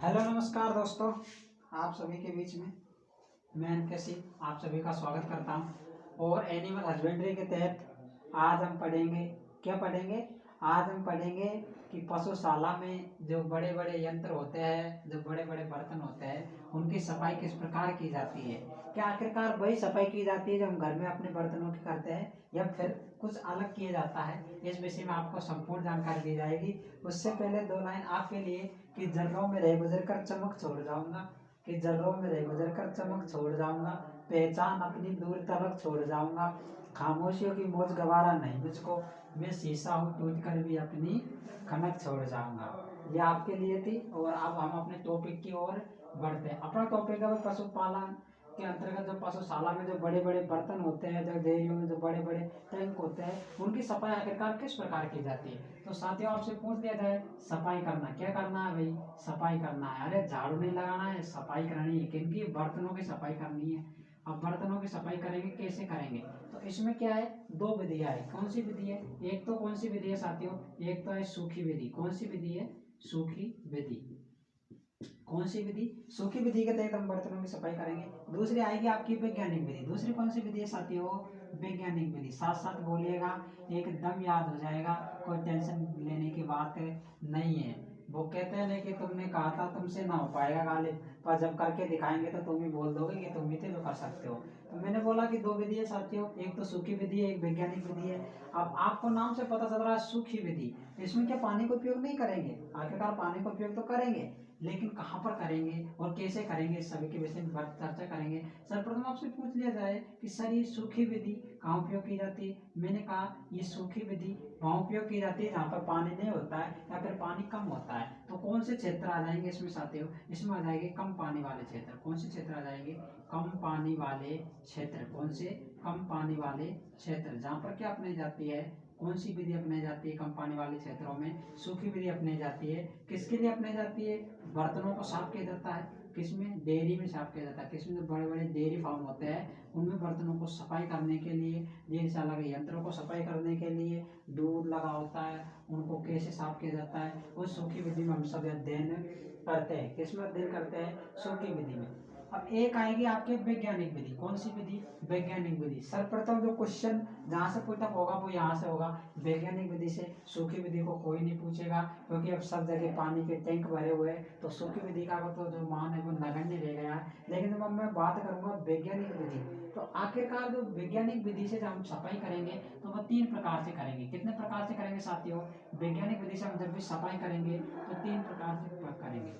Hello नमस्कार दोस्तों, आप सभी के बीच में मैं एनके सिंह आप सभी का स्वागत करता हूं। और एनिमल हस्बेंड्री के तहत आज हम पढ़ेंगे, क्या पढ़ेंगे? आज हम पढ़ेंगे कि पशुशाला में जो बड़े बड़े यंत्र होते हैं, जो बड़े बड़े बर्तन होते हैं, उनकी सफाई किस प्रकार की जाती है। क्या आखिरकार वही सफाई की जाती है जो हम घर में अपने बर्तनों की करते हैं, या फिर कुछ अलग किया जाता है? इस विषय में आपको संपूर्ण जानकारी दी जाएगी। उससे पहले दो लाइन आपके लिए कि जर्रों में रह गुजर कर चमक छोड़ जाऊंगा, कि जर्रों में रह गुजर कर चमक छोड़ जाऊंगा, पहचान अपनी दूर तलक छोड़ जाऊंगा, खामोशियों की मौज गवारा नहीं मुझको, मैं शीशा हूँ टूट कर भी अपनी खनक छोड़ जाऊंगा। ये आपके लिए थी। और अब हम अपने टॉपिक की ओर बढ़ते हैं। अपना टॉपिक है पशुपालन के अंतर्गत जो पशुशाला में जो बड़े बड़े बर्तन होते हैं, जो डेयरियों में जो बड़े बड़े टैंक होते हैं, उनकी सफाई आखिरकार किस प्रकार की जाती है। तो साथियों, आपसे पूछ दिया जाए सफाई करना क्या करना है भाई? सफाई करना है। अरे झाड़ू नहीं लगाना है, सफाई करनी है। किनकी? बर्तनों की सफाई करनी है। अब बर्तनों की सफाई करेंगे, कैसे करेंगे? तो इसमें क्या है, दो विधियां है। कौन सी विधि है? एक तो कौन सी विधि है साथियों? एक तो है सूखी विधि। कौन सी विधि है? सूखी विधि। कौन सी विधि? सूखी विधि के तहत हम बर्तनों की सफाई करेंगे। दूसरी आएगी आपकी वैज्ञानिक विधि। दूसरी कौन सी विधि है साथियों? वैज्ञानिक विधि। साथ साथ बोलिएगा, एकदम याद हो जाएगा, कोई टेंशन लेने की बात नहीं है। वो कहते हैं ना कि तुमने कहा था तुमसे ना हो पाएगा गालिब, पर जब करके दिखाएंगे तो तुम ही बोल दोगे कि तुम ही थे जो कर सकते हो। तो मैंने बोला कि दो विधि है साथियों, एक तो सूखी विधि है, एक वैज्ञानिक विधि है। अब आपको नाम से पता चल रहा है सूखी विधि। इसमें क्या पानी का उपयोग नहीं करेंगे? आखिरकार पानी का उपयोग तो करेंगे, लेकिन कहाँ पर करेंगे और कैसे करेंगे, इस सभी के विषय में चर्चा करेंगे। सर्वप्रथम आपसे पूछ लिया जाए कि सर ये सूखी विधि कहाँ उपयोग की जाती है? मैंने कहा ये सूखी विधि वहाँ उपयोग की जाती है जहाँ पर पानी नहीं होता है या फिर पानी कम होता है। तो कौन से क्षेत्र आ जाएंगे इसमें साथियों? इसमें आ जाएंगे कम पानी वाले क्षेत्र। कौन से क्षेत्र आ जाएंगे? कम पानी वाले क्षेत्र। कौन से? कम पानी वाले क्षेत्र, जहाँ पर क्या अपनाई जाती है? कौन सी विधि अपनाई जाती है कम पानी वाले क्षेत्रों में? सूखी विधि अपनाई जाती है। किसके लिए अपनाई जाती है? बर्तनों को साफ किया जाता है। किसमें? डेयरी में साफ किया जाता है। किसमें? जो बड़े बड़े डेयरी फार्म होते हैं उनमें बर्तनों को सफाई करने के लिए, डेयरीशाला के यंत्रों को सफाई करने के लिए, दूध लगा होता है उनको कैसे साफ किया जाता है, उस सूखी विधि में हम सब अध्ययन करते हैं। किसमें अध्ययन करते हैं? सूखी विधि में। अब एक आएगी आपके वैज्ञानिक विधि। कौन सी विधि? वैज्ञानिक विधि। सर्वप्रथम जो क्वेश्चन जहाँ से पूछा होगा वो यहाँ से होगा। वैज्ञानिक विधि से सूखी विधि को कोई नहीं पूछेगा, क्योंकि अब सब जगह पानी के टैंक भरे हुए हैं, तो सूखी विधि का तो जो मान है वो नगण्य रह गया है। लेकिन जब मैं बात करूंगा वैज्ञानिक विधि, तो आखिरकार जो वैज्ञानिक विधि से जब हम सफाई करेंगे तो वह तीन प्रकार से करेंगे। कितने प्रकार से करेंगे साथियों? वैज्ञानिक विधि से हम जब भी सफाई करेंगे तो तीन प्रकार से करेंगे।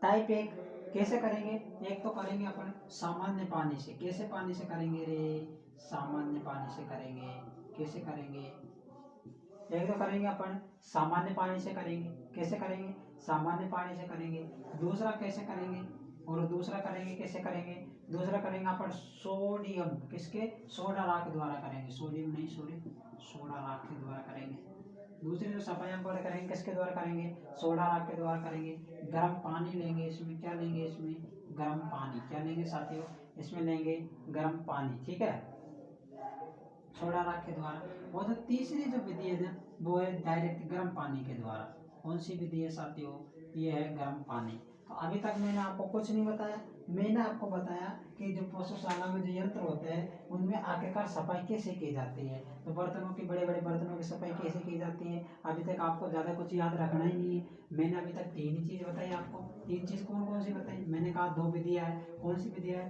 टाइप एक कैसे करेंगे? एक तो करेंगे अपन सामान्य पानी से। कैसे पानी से करेंगे रे? सामान्य पानी से करेंगे। कैसे करेंगे? एक तो करेंगे अपन सामान्य पानी से करेंगे। कैसे करेंगे? सामान्य पानी से करेंगे। दूसरा कैसे करेंगे? और दूसरा करेंगे कैसे करेंगे? दूसरा करेंगे अपन सोडियम, किसके? सोडा राख द्वारा करेंगे। सोडियम नहीं, सॉरी, सोडा राख के द्वारा करेंगे। दूसरी जो सफाई हम करेंगे किसके द्वारा करेंगे? सोडा राख के द्वारा करेंगे। गर्म पानी लेंगे, इसमें क्या लेंगे? इसमें गर्म पानी। क्या लेंगे साथियों? इसमें लेंगे गर्म पानी। ठीक है, सोडा राख के द्वारा। और जो तीसरी जो विधि है ना, वो है डायरेक्ट गर्म पानी के द्वारा। कौन सी विधि है साथियों? ये है गर्म पानी। तो अभी तक मैंने आपको कुछ नहीं बताया। मैंने आपको बताया कि जो पशुशाला में जो यंत्र होते हैं उनमें आखिरकार सफाई कैसे की जाती है, तो बर्तनों की, बड़े बड़े बर्तनों की सफाई कैसे की जाती है। अभी तक आपको ज़्यादा कुछ याद रखना ही नहीं है। मैंने अभी तक तीन ही चीज़ बताई आपको। तीन चीज़ कौन कौन सी बताई? मैंने कहा दो विधियाँ है। कौन सी विधियाँ है?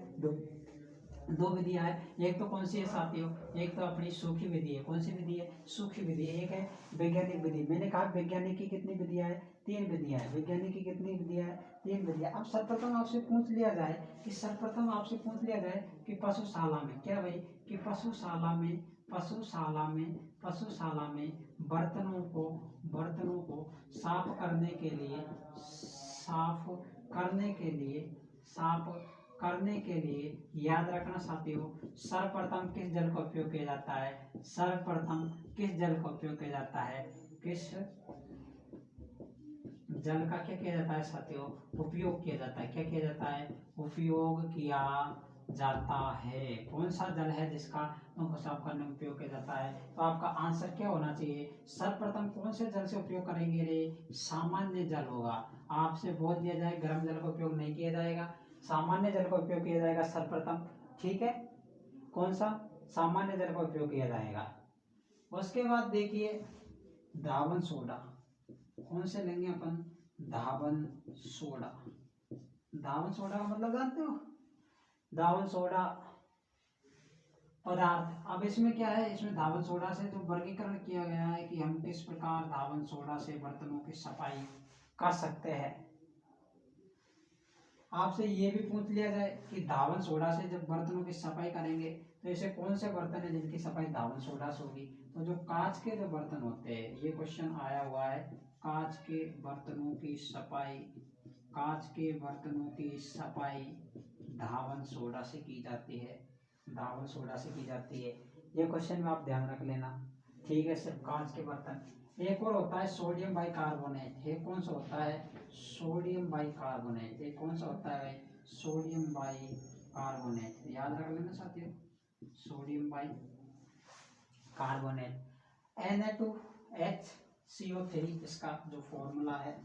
दो विधियां है। एक तो कौन सी है साथियों? एक तो अपनी सूखी विधि है। कौन सी विधि है? सूखी विधि। एक है वैज्ञानिक विधि। मैंने कहा वैज्ञानिक की कितनी विधियां है? तीन विधियां है। वैज्ञानिक की कितनी विधियां है? तीन विधियां। अब सर्वप्रथम आपसे पूछ लिया जाए कि सर्वप्रथम आपसे पूछ लिया जाए कि पशुशाला में क्या भाई, कि पशुशाला में बर्तनों को साफ करने के लिए याद रखना साथियों, सर्वप्रथम किस जल का उपयोग किया जाता है? सर्वप्रथम किस जल का उपयोग किया जाता है? किस जल का क्या किया जाता है साथियों? उपयोग किया जाता है। क्या किया जाता है? उपयोग किया जाता है। कौन सा जल है जिसका उनको साफ करने में उपयोग किया जाता है? तो आपका आंसर क्या होना चाहिए? सर्वप्रथम कौन से जल से उपयोग करेंगे रे? सामान्य जल होगा। आपसे बोल दिया जाए गर्म जल का उपयोग नहीं किया जाएगा, सामान्य जल का उपयोग किया जाएगा सर्वप्रथम। ठीक है, कौन सा? सामान्य जल का उपयोग किया जाएगा। उसके बाद देखिए धावन सोडा, कौन से लेंगे अपन? धावन सोडा। धावन सोडा का मतलब जानते हो? धावन सोडा पदार्थ। अब इसमें क्या है, इसमें धावन सोडा से जो वर्गीकरण किया गया है कि हम किस प्रकार धावन सोडा से बर्तनों की सफाई कर सकते हैं। आपसे ये भी पूछ लिया जाए कि धावन सोडा से जब बर्तनों की सफाई करेंगे तो ऐसे कौन से बर्तन है जिनकी सफाई धावन सोडा से होगी? तो जो कांच के जो बर्तन होते हैं, ये क्वेश्चन आया हुआ है। कांच के बर्तनों की सफाई, कांच के बर्तनों की सफाई धावन सोडा से की जाती है, धावन सोडा से की जाती है। ये क्वेश्चन में आप ध्यान रख लेना। ठीक है, सिर्फ कांच के बर्तन। एक और होता है सोडियम बाइकार्बोनेट। ये कौन सा होता है? Sodium bicarbonate. ये कौन सा होता है भाई? Sodium bicarbonate. याद रख लेना साथियों, सोडियम बाइकार्बोनेट। Na2HCO3 इसका जो फॉर्मूला है,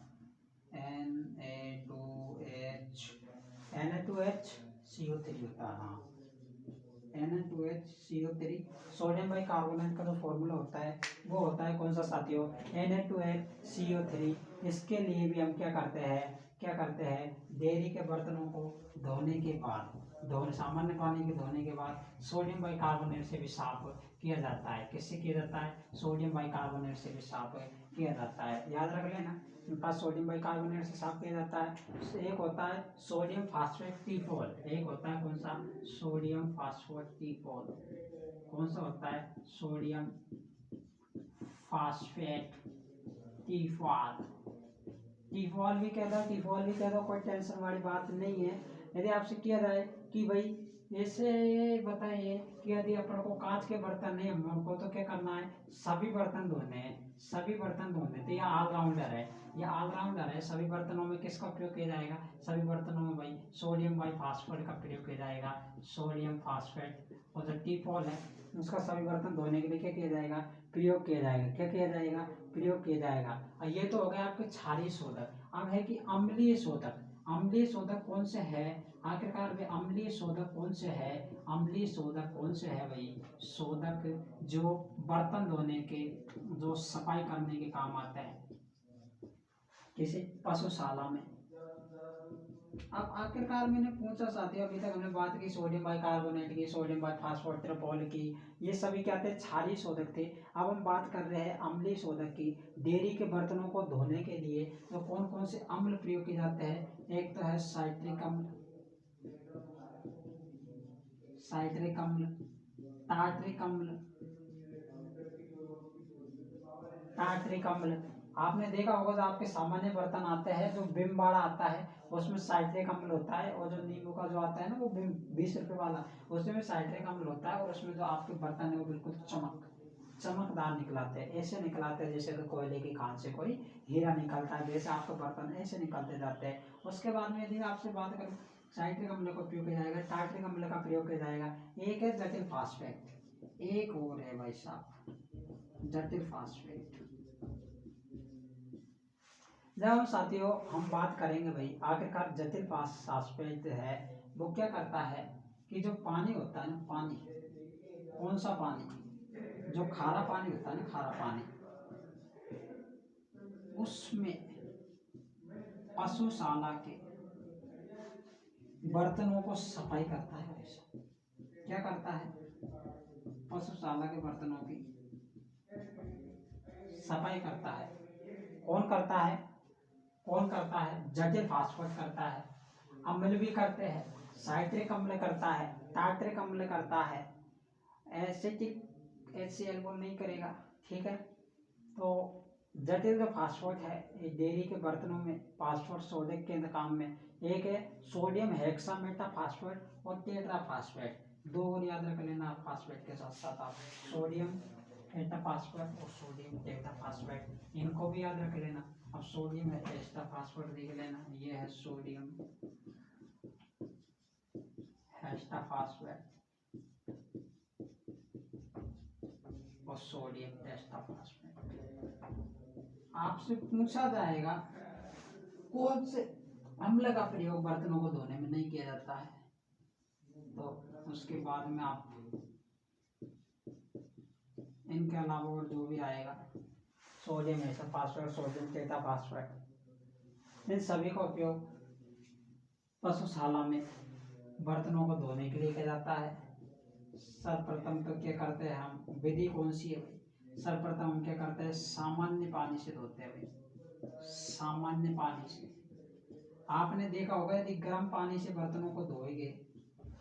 Na2HCO3 होता है। हाँ, Na2HCO3 सोडियम बाइकार्बोनेट का जो फॉर्मूला होता है वो होता है कौन सा साथियों? Na2HCO3। इसके लिए भी हम क्या करते हैं, डेयरी के बर्तनों को धोने के बाद, सामान्य पानी के धोने के बाद सोडियम बाइकार्बोनेट से भी साफ किया जाता है। किससे किया जाता है? सोडियम बाइकार्बोनेट से भी साफ किया जाता है। याद रख लेना, इनका सोडियम बाइकार्बोनेट से साफ किया जाता है। एक होता है सोडियम फास्फेट टीफॉल। एक होता है कौन सा? सोडियम फास्फेट टीफॉल। कौन सा होता है? Sodium phosphate टीफॉल। टीफॉल भी कह दो, टीफॉल भी कह दो, कोई टेंशन वाली बात नहीं है। यदि आपसे किया जाए कि भाई ऐसे बताइए कि यदि अपन को कांच के बर्तन नहीं, हमको तो क्या करना है? सभी बर्तन धोने हैं, सभी बर्तन धोने। तो यह ऑलराउंडर है, ये ऑलराउंडर है। सभी बर्तनों में किसका प्रयोग किया जाएगा? सभी बर्तनों में भाई सोडियम बाइफॉस्फेट का प्रयोग किया जाएगा, सोडियम फास्फेट। और जो टीफॉल है उसका सभी बर्तन धोने के लिए क्या किया जाएगा? प्रयोग किया जाएगा। क्या किया जाएगा? प्रयोग किया जाएगा। और ये तो हो गया आपके क्षारीय शोधक। अब है कि अम्लीय शोधक। अम्लीय शोधक कौन से है आखिरकार? वे अम्लीय शोधक कौन से है? अम्लीय शोधक कौन से है भाई? शोधक जो बर्तन धोने के, जो सफाई करने के काम आता है किसी पशुशाला में। अब आखिरकार मैंने पूछा साथियों, अभी तक हमने बात की सोडियम बाइकार्बोनेट की, सोडियम बाइफॉस्फेट टीफॉल की, ये सभी क्या थे? क्षारीय शोधक थे। अब हम बात कर रहे हैं अम्लीय शोधक की। डेयरी के बर्तनों को धोने के लिए तो कौन कौन से अम्ल प्रयोग किए जाते हैं? एक तो है साइट्रिक अम्ल, साइट्रिक अम्ल, टार्ट्रिक अम्ल, टार्ट्रिक अम्ल। आपने देखा होगा जो आपके सामान्य बर्तन आते हैं, जो बिम वाला आता है उसमें साइट्रिक अम्ल होता है, और जो नींबू का जो आता है ना वो बिम 20 रुपए वाला, उसमें साइट्रिक अम्ल होता है। और उसमें जो आपके बर्तन है वो बिल्कुल चमकदार निकलाते हैं। ऐसे निकलाते हैं जैसे तो कोयले की खान से कोई हीरा निकलता है, वैसे आपके बर्तन ऐसे निकलते जाते हैं। उसके बाद में यदि मैं आपसे बात करूँ, साइट्रिक अम्ल का प्रयोग किया जाएगा, टार्ट्रिक अम्ल का प्रयोग किया जाएगा। एक है जटिल फास्फेट, एक और है भाई साहब जटिल फास्फेट। जब साथियों हम बात करेंगे भाई आखिरकार जटिल फास्फेट है वो क्या करता है कि जो पानी होता है ना, पानी, कौन सा पानी? जो खारा पानी होता है ना, खारा पानी, उसमें पशुशाला के बर्तनों को सफाई करता है। ऐसा क्या करता है? पशुशाला के बर्तनों की सफाई करता है। कौन करता है? कौन करता है? जटिल फास्फेट करता है। अम्ल भी करते हैं, साइट्रिक अम्ल करता है, टार्ट्रिक अम्ल करता है, एसिटिक HCl वो नहीं करेगा। ठीक है, तो जटिल जो फास्फेट है ये डेयरी के बर्तनों में फास्फेट सोडक के काम में। एक है सोडियम हेक्सामेटा फास्फेट और टेट्रा फास्फेट, दो और याद रख लेना आप फास्फेट के साथ साथ आप, सोडियम हेटा फास्फेट और सोडियम टेट्रा फास्फेट, इनको भी याद रख लेना। अब सोडियम हेटा फास्फेट देख लेना, ये है सोडियम टेस्टाफॉस्फेट और सोडियम टेस्टाफॉस्फेट। आपसे पूछा जाएगा कौन से अम्ल का प्रयोग बर्तनों को धोने में नहीं किया जाता है, तो उसके बाद में आप इनके अलावा और जो भी आएगा सोडियम हेक्साफॉस्फेट, सोडियम टेट्राफॉस्फेट, इन सभी का उपयोग पशुशाला में बर्तनों को धोने के लिए किया जाता है। सर्वप्रथम तो क्या करते हैं हम, विधि कौन सी है भाई, सर्वप्रथम हम क्या करते हैं, सामान्य पानी से धोते हैं भाई, सामान्य पानी से। आपने देखा होगा यदि गर्म पानी से बर्तनों को धोएंगे,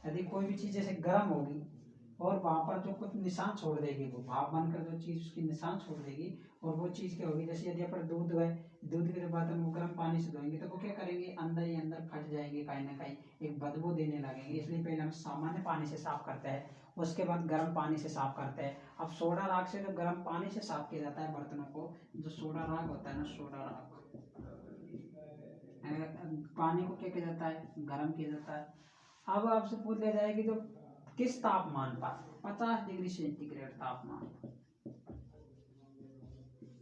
यदि कोई भी चीज़ जैसे गर्म होगी और वहाँ पर जो कुछ निशान छोड़ देगी, वो भाप बनकर जो चीज़ उसकी निशान छोड़ देगी, और वो चीज़ क्या होगी, जैसे यदि अपन दूध है, दूध के बर्तन को गर्म पानी से धोएंगे तो वो क्या करेंगे, अंदर ही अंदर फट जाएंगे, कहीं ना कहीं एक बदबू देने लगेंगे। इसलिए पहले हम सामान्य पानी से साफ करते हैं, उसके बाद गर्म पानी से साफ करते हैं। अब सोडा राख से जो गर्म पानी से साफ किया जाता है बर्तनों को, जो सोडा राख होता है ना, सोडा राख पानी को क्या किया जाता है, गर्म किया जाता है। अब आपसे पूछ लिया जाए कि जो किस तापमान पर, 50 डिग्री सेंटीग्रेड तापमान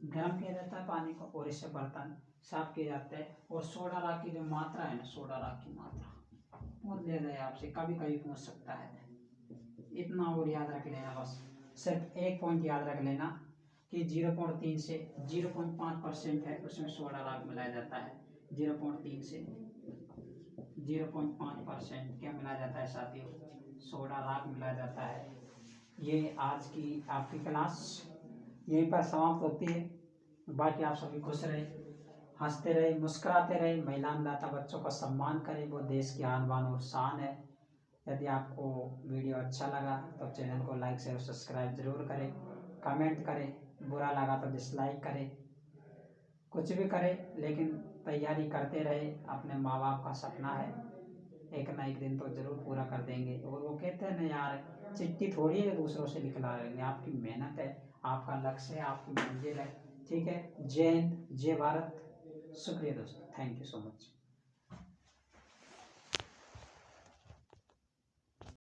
गर्म किया जाता है पानी को, और इससे बर्तन साफ किए जाते हैं। और सोडा राख की जो मात्रा है ना, सोडा राख की मात्रा पूछ लिया जाए आपसे, कभी कभी पूछ सकता है। इतना और याद रख लेना, बस सिर्फ एक पॉइंट याद रख लेना कि 0.3 से 0.5% है, उसमें सोडा राख मिलाया जाता है। 0.3 से 0.5% क्या मिलाया जाता है साथियों, सोडा राख मिलाया जाता है। ये आज की आपकी क्लास यहीं पर समाप्त होती है। बाकी आप सभी खुश रहे, हंसते रहे, मुस्कुराते रहे, महिला अन्नदाता बच्चों का सम्मान करें, वो देश की आन बान और शान है। यदि आपको वीडियो अच्छा लगा तो चैनल को लाइक शेयर सब्सक्राइब जरूर करें, कमेंट करें, बुरा लगा तो डिसलाइक करें, कुछ भी करें, लेकिन तैयारी करते रहे। अपने माँ बाप का सपना है, एक ना एक दिन तो जरूर पूरा कर देंगे। और वो कहते हैं ना यार, चिट्ठी थोड़ी है दूसरों से लिखला रहे हैं, आपकी मेहनत है, आपका लक्ष्य है, आपकी मंजिल है। ठीक है, जय हिंद, जय भारत, शुक्रिया दोस्तों, थैंक यू सो मच।